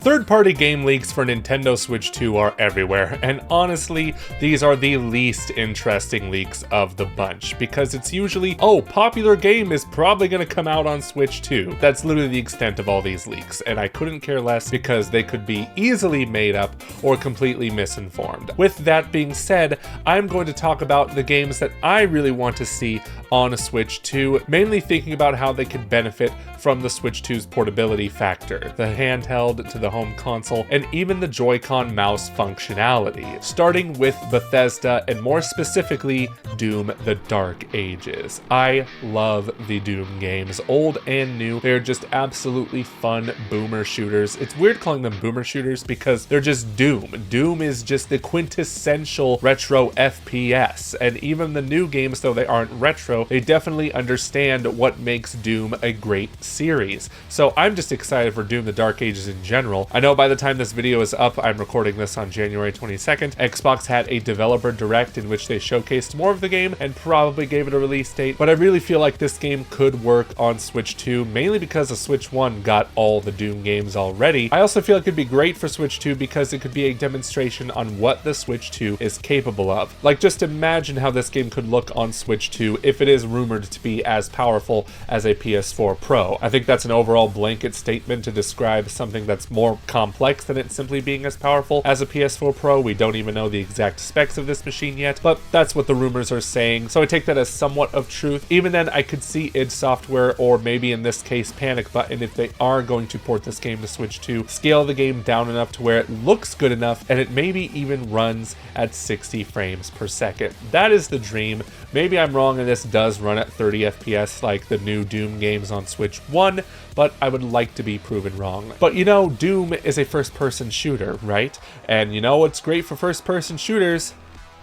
Third-party game leaks for Nintendo Switch 2 are everywhere, and honestly, these are the least interesting leaks of the bunch, because it's usually, oh, popular game is probably gonna come out on Switch 2. That's literally the extent of all these leaks, and I couldn't care less because they could be easily made up or completely misinformed. With that being said, I'm going to talk about the games that I really want to see on a Switch 2, mainly thinking about how they could benefit from the Switch 2's portability factor, the handheld to the home console, and even the Joy-Con mouse functionality, starting with Bethesda and more specifically Doom: The Dark Ages. I love the Doom games, old and new. They're just absolutely fun boomer shooters. It's weird calling them boomer shooters because they're just Doom. Doom is just the quintessential retro FPS, and even the new games, though they aren't retro, they definitely understand what makes Doom a great series. So I'm just excited for Doom: The Dark Ages in general. I know by the time this video is up, I'm recording this on January 22nd, Xbox had a developer direct in which they showcased more of the game and probably gave it a release date, but I really feel like this game could work on Switch 2, mainly because the Switch 1 got all the Doom games already. I also feel it could be great for Switch 2 because it could be a demonstration on what the Switch 2 is capable of. Like, just imagine how this game could look on Switch 2 if it is rumored to be as powerful as a PS4 Pro. I think that's an overall blanket statement to describe something that's more complex than it simply being as powerful as a PS4 Pro. We don't even know the exact specs of this machine yet, but that's what the rumors are saying, so I take that as somewhat of truth. Even then, I could see id Software, or maybe in this case Panic Button, if they are going to port this game to Switch 2, scale the game down enough to where it looks good enough and it maybe even runs at 60 frames per second. That is the dream. Maybe I'm wrong and this does run at 30 FPS like the new Doom games on Switch 1, but I would like to be proven wrong. But you know, Doom is a first-person shooter, right? And you know what's great for first-person shooters?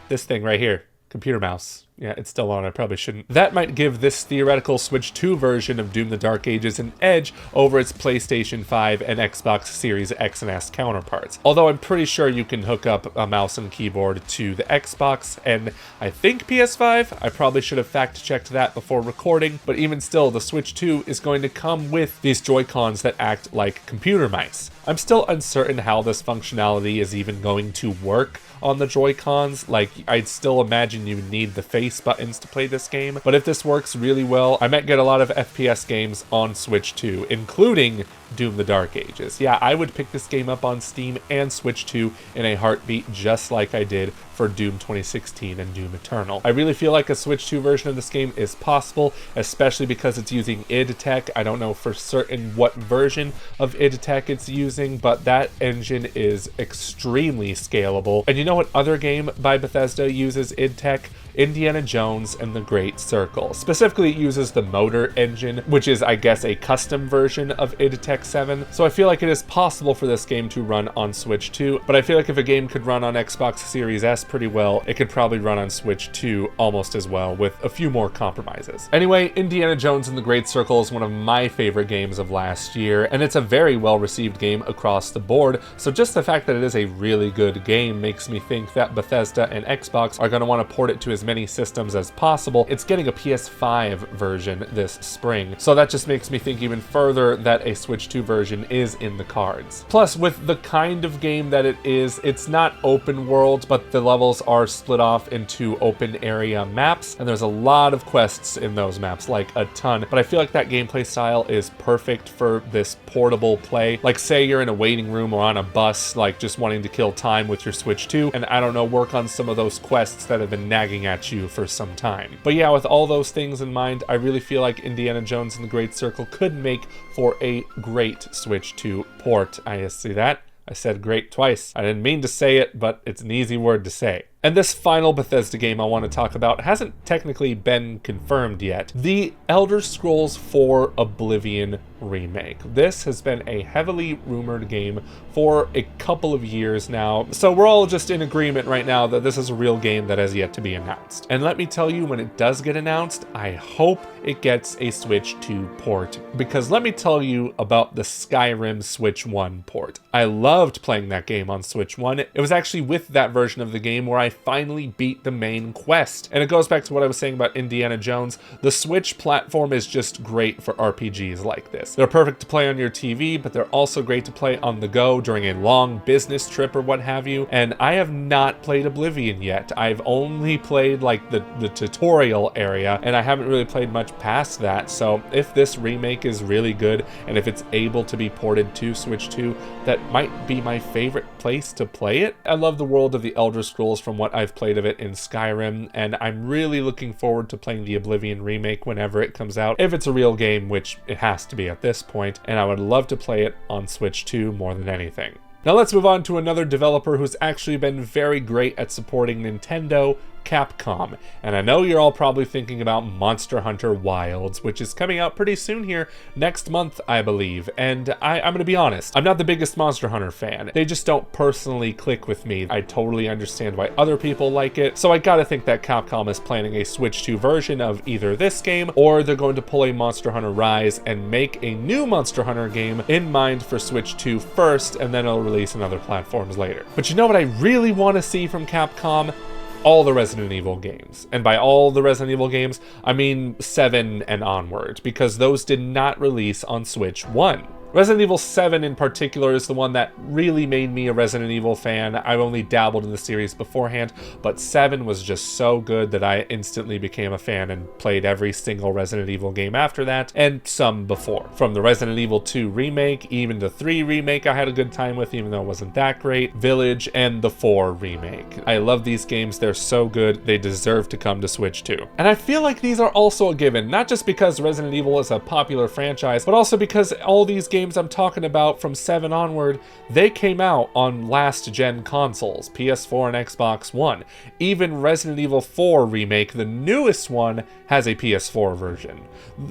This thing right here, computer mouse. Yeah, it's still on, I probably shouldn't. That might give this theoretical Switch 2 version of Doom: The Dark Ages an edge over its PlayStation 5 and Xbox Series X and S counterparts. Although I'm pretty sure you can hook up a mouse and keyboard to the Xbox and I think PS5. I probably should have fact-checked that before recording, but even still, the Switch 2 is going to come with these Joy-Cons that act like computer mice. I'm still uncertain how this functionality is even going to work on the Joy-Cons. Like, I'd still imagine you would need the face buttons to play this game, but if this works really well, I might get a lot of FPS games on Switch 2, including Doom: The Dark Ages. Yeah, I would pick this game up on Steam and Switch 2 in a heartbeat, just like I did for Doom 2016 and Doom Eternal. I really feel like a Switch 2 version of this game is possible, especially because it's using id Tech. I don't know for certain what version of id Tech it's using, but that engine is extremely scalable. And you know what other game by Bethesda uses id Tech? Indiana Jones and the Great Circle. Specifically, it uses the motor engine, which is, I guess, a custom version of id Tech 7. So I feel like it is possible for this game to run on Switch 2, but I feel like if a game could run on Xbox Series S pretty well, it could probably run on Switch 2 almost as well, with a few more compromises. Anyway, Indiana Jones and the Great Circle is one of my favorite games of last year, and it's a very well-received game across the board, so just the fact that it is a really good game makes me think that Bethesda and Xbox are going to want to port it to as many systems as possible. It's getting a PS5 version this spring, so that just makes me think even further that a Switch 2 version is in the cards. Plus, with the kind of game that it is, it's not open world, but the levels are split off into open area maps, and there's a lot of quests in those maps, like a ton, but I feel like that gameplay style is perfect for this portable play. Like, say you're in a waiting room or on a bus, like just wanting to kill time with your Switch 2, and I don't know, work on some of those quests that have been nagging at you for some time. But yeah, with all those things in mind, I really feel like Indiana Jones and the Great Circle could make for a great Switch 2 port. I see that? I said great twice. I didn't mean to say it, but it's an easy word to say. And this final Bethesda game I want to talk about hasn't technically been confirmed yet. The Elder Scrolls IV Oblivion remake. This has been a heavily rumored game for a couple of years now, so we're all just in agreement right now that this is a real game that has yet to be announced. And let me tell you, when it does get announced, I hope it gets a Switch 2 port, because let me tell you about the Skyrim Switch 1 port. I loved playing that game on Switch 1. It was actually with that version of the game where I finally beat the main quest. And it goes back to what I was saying about Indiana Jones. The Switch platform is just great for RPGs like this. They're perfect to play on your TV, but they're also great to play on the go during a long business trip or what have you. And I have not played Oblivion yet. I've only played like the tutorial area, and I haven't really played much past that. So if this remake is really good, and if it's able to be ported to Switch 2, that might be my favorite place to play it. I love the world of the Elder Scrolls from what I've played of it in Skyrim, and I'm really looking forward to playing the Oblivion remake whenever it comes out, if it's a real game, which it has to be at this point, and I would love to play it on Switch 2 more than anything. Now let's move on to another developer who's actually been very great at supporting Nintendo, Capcom. And I know you're all probably thinking about Monster Hunter Wilds, which is coming out pretty soon here, next month, I believe. And I'm gonna be honest, I'm not the biggest Monster Hunter fan. They just don't personally click with me. I totally understand why other people like it, so I gotta think that Capcom is planning a Switch 2 version of either this game, or they're going to pull a Monster Hunter Rise and make a new Monster Hunter game in mind for Switch 2 first, and then it'll release on other platforms later. But you know what I really want to see from Capcom? All the Resident Evil games. And by all the Resident Evil games, I mean 7 and onward, because those did not release on Switch 1. Resident Evil 7 in particular is the one that really made me a Resident Evil fan. I've only dabbled in the series beforehand, but 7 was just so good that I instantly became a fan and played every single Resident Evil game after that, and some before. From the Resident Evil 2 remake, even the 3 remake I had a good time with, even though it wasn't that great, Village, and the 4 remake. I love these games, they're so good, they deserve to come to Switch 2. And I feel like these are also a given, not just because Resident Evil is a popular franchise, but also because all these games I'm talking about from 7 onward, they came out on last gen consoles, PS4 and Xbox One. Even Resident Evil 4 remake, the newest one, has a PS4 version.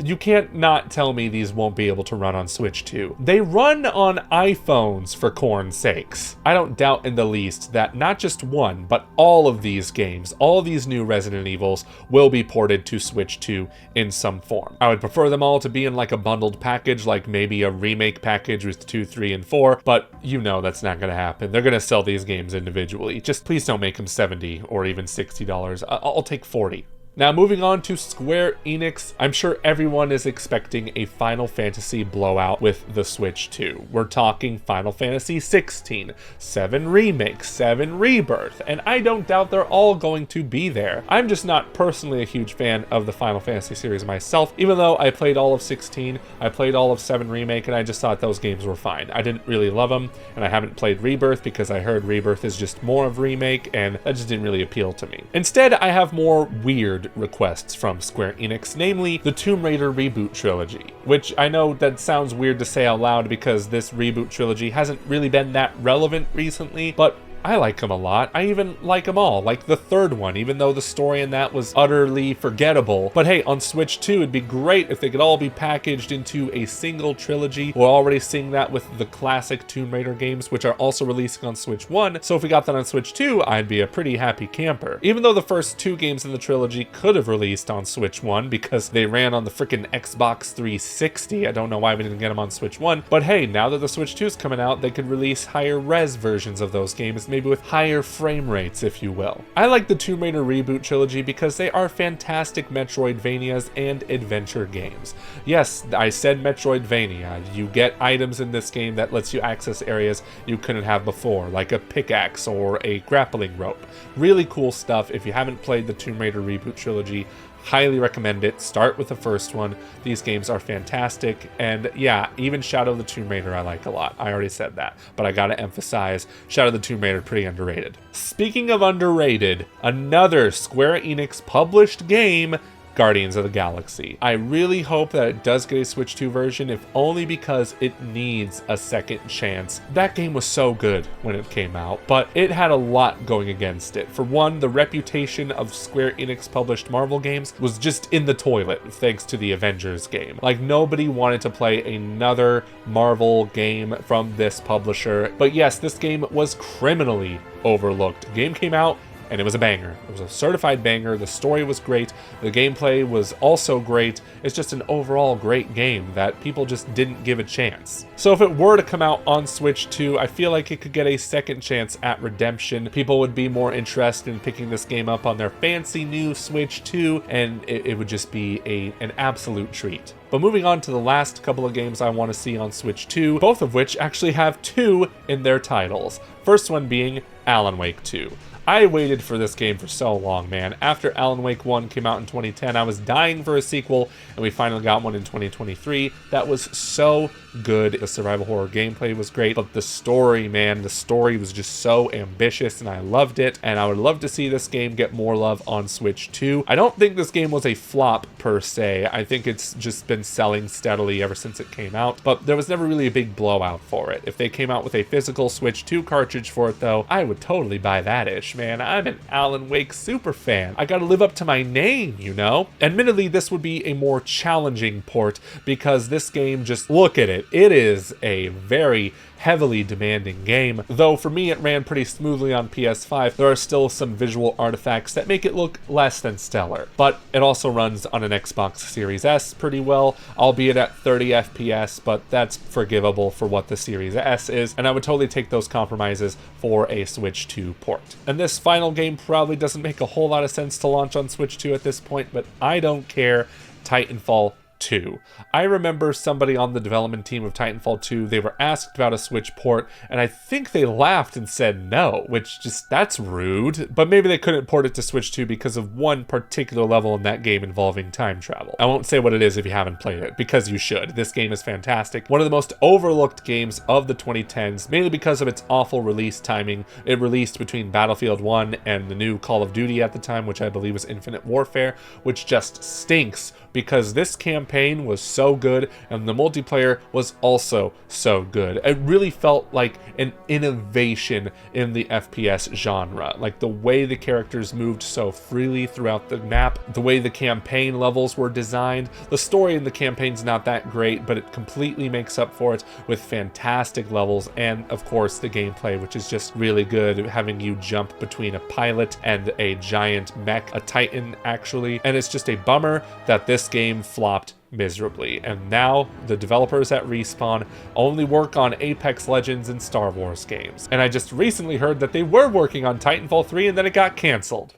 You can't not tell me these won't be able to run on Switch 2. They run on iPhones, for corn's sakes. I don't doubt in the least that not just one, but all of these games, all of these new Resident Evils will be ported to Switch 2 in some form. I would prefer them all to be in like a bundled package, like maybe a remake package with 2, 3, and 4, but you know that's not going to happen. They're going to sell these games individually. Just please don't make them $70 or even $60. I'll take $40. Now moving on to Square Enix, I'm sure everyone is expecting a Final Fantasy blowout with the Switch 2. We're talking Final Fantasy 16, 7 Remake, 7 Rebirth, and I don't doubt they're all going to be there. I'm just not personally a huge fan of the Final Fantasy series myself, even though I played all of 16, I played all of 7 Remake, and I just thought those games were fine. I didn't really love them, and I haven't played Rebirth because I heard Rebirth is just more of Remake, and that just didn't really appeal to me. Instead, I have more weird requests from Square Enix, namely the Tomb Raider reboot trilogy, which I know that sounds weird to say out loud because this reboot trilogy hasn't really been that relevant recently, but I like them a lot. I even like them all, like the third one, even though the story in that was utterly forgettable. But hey, on Switch 2, it'd be great if they could all be packaged into a single trilogy. We're already seeing that with the classic Tomb Raider games, which are also releasing on Switch 1. So if we got that on Switch 2, I'd be a pretty happy camper. Even though the first 2 games in the trilogy could have released on Switch 1 because they ran on the freaking Xbox 360. I don't know why we didn't get them on Switch 1. But hey, now that the Switch 2 is coming out, they could release higher res versions of those games, maybe with higher frame rates, if you will. I like the Tomb Raider reboot trilogy because they are fantastic Metroidvanias and adventure games. Yes, I said Metroidvania. You get items in this game that lets you access areas you couldn't have before, like a pickaxe or a grappling rope. Really cool stuff. If you haven't played the Tomb Raider reboot trilogy, highly recommend it. Start with the first one. These games are fantastic. And yeah, even Shadow of the Tomb Raider I like a lot. I already said that, but I gotta emphasize, Shadow of the Tomb Raider pretty underrated. Speaking of underrated, another Square Enix published game, Guardians of the Galaxy. I really hope that it does get a Switch 2 version, if only because it needs a second chance. That game was so good when it came out, but it had a lot going against it. For one, the reputation of Square Enix published Marvel games was just in the toilet thanks to the Avengers game. Like, nobody wanted to play another Marvel game from this publisher. But yes, this game was criminally overlooked. The game came out and it was a banger. It was a certified banger. The story was great. The gameplay was also great. It's just an overall great game that people just didn't give a chance. So if it were to come out on Switch 2, I feel like it could get a second chance at redemption. People would be more interested in picking this game up on their fancy new Switch 2, and it would just be an absolute treat. But moving on to the last couple of games I want to see on Switch 2, both of which actually have 2 in their titles. First one being Alan Wake 2. I waited for this game for so long, man. After Alan Wake 1 came out in 2010, I was dying for a sequel, and we finally got one in 2023. That was so good. The survival horror gameplay was great, but the story, man, the story was just so ambitious, and I loved it, and I would love to see this game get more love on Switch 2. I don't think this game was a flop, per se. I think it's just been selling steadily ever since it came out, but there was never really a big blowout for it. If they came out with a physical Switch 2 cartridge for it, though, I would totally buy that ish. Man, I'm an Alan Wake super fan. I gotta live up to my name, you know? Admittedly, this would be a more challenging port because this game, just look at it. It is a very heavily demanding game. Though for me it ran pretty smoothly on PS5, there are still some visual artifacts that make it look less than stellar. But it also runs on an Xbox Series S pretty well, albeit at 30 FPS, but that's forgivable for what the Series S is, and I would totally take those compromises for a Switch 2 port. And this final game probably doesn't make a whole lot of sense to launch on Switch 2 at this point, but I don't care. Titanfall 2. I remember somebody on the development team of Titanfall 2, they were asked about a Switch port, and I think they laughed and said no, which just, that's rude. But maybe they couldn't port it to Switch 2 because of one particular level in that game involving time travel. I won't say what it is if you haven't played it, because you should. This game is fantastic. One of the most overlooked games of the 2010s, mainly because of its awful release timing. It released between Battlefield 1 and the new Call of Duty at the time, which I believe was Infinite Warfare, which just stinks because this campaign was so good and the multiplayer was also so good. It really felt like an innovation in the FPS genre. Like the way the characters moved so freely throughout the map, the way the campaign levels were designed. The story in the campaign's not that great, but it completely makes up for it with fantastic levels, and of course the gameplay, which is just really good, having you jump between a pilot and a giant mech, a Titan actually. And it's just a bummer that this game flopped miserably, and now the developers at Respawn only work on Apex Legends and Star Wars games. And I just recently heard that they were working on Titanfall 3 and then it got cancelled.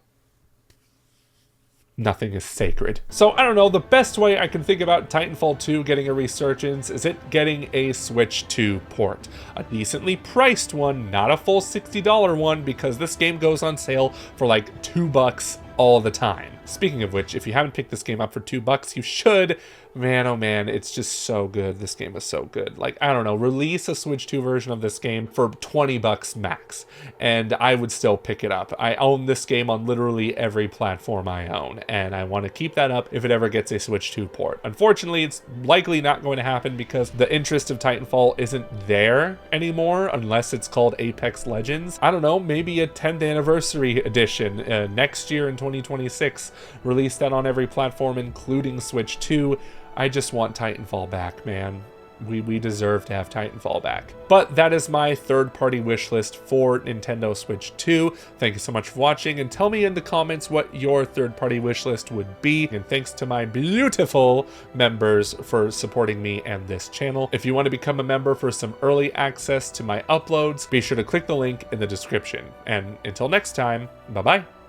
Nothing is sacred. So I don't know, the best way I can think about Titanfall 2 getting a resurgence is it getting a Switch 2 port. A decently priced one, not a full $60 one, because this game goes on sale for like $2 all the time. Speaking of which, if you haven't picked this game up for $2, you should. Man, oh man, it's just so good. This game is so good. Like, I don't know, release a Switch 2 version of this game for $20 max, and I would still pick it up. I own this game on literally every platform I own, and I want to keep that up if it ever gets a Switch 2 port. Unfortunately, it's likely not going to happen because the interest of Titanfall isn't there anymore unless it's called Apex Legends. I don't know, maybe a 10th anniversary edition next year in 2026. Release that on every platform, including Switch 2. I just want Titanfall back, man. We deserve to have Titanfall back. But that is my third-party wish list for Nintendo Switch 2. Thank you so much for watching, and tell me in the comments what your third-party wish list would be. And thanks to my beautiful members for supporting me and this channel. If you want to become a member for some early access to my uploads, be sure to click the link in the description. And until next time, bye-bye.